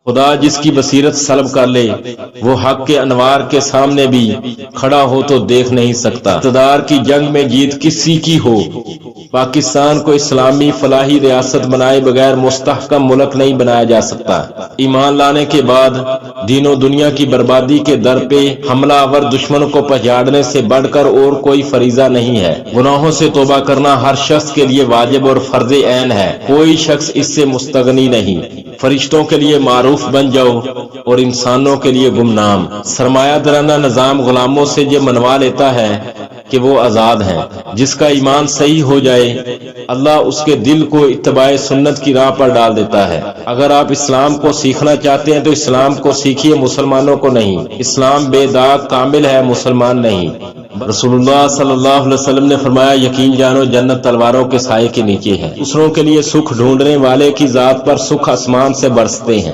خدا جس کی بصیرت سلب کر لے وہ حق کے انوار کے سامنے بھی کھڑا ہو تو دیکھ نہیں سکتا۔ اقتدار کی جنگ میں جیت کسی کی ہو، پاکستان کو اسلامی فلاحی ریاست بنائے بغیر مستحکم ملک نہیں بنایا جا سکتا۔ ایمان لانے کے بعد دین و دنیا کی بربادی کے در پہ حملہ آور دشمن کو پہچاڑنے سے بڑھ کر اور کوئی فریضہ نہیں ہے۔ گناہوں سے توبہ کرنا ہر شخص کے لیے واجب اور فرض عین ہے، کوئی شخص اس سے مستغنی نہیں۔ فرشتوں کے لیے معروف بن جاؤ اور انسانوں کے لیے گمنام۔ سرمایہ دارانہ نظام غلاموں سے یہ منوا لیتا ہے کہ وہ آزاد ہیں۔ جس کا ایمان صحیح ہو جائے اللہ اس کے دل کو اتباع سنت کی راہ پر ڈال دیتا ہے۔ اگر آپ اسلام کو سیکھنا چاہتے ہیں تو اسلام کو سیکھیے، مسلمانوں کو نہیں۔ اسلام بے داغ کامل ہے، مسلمان نہیں۔ رسول اللہ صلی اللہ علیہ وسلم نے فرمایا یقین جانو جنت تلواروں کے سائے کے نیچے ہے۔ دوسروں کے لیے سکھ ڈھونڈنے والے کی ذات پر سکھ آسمان سے برستے ہیں۔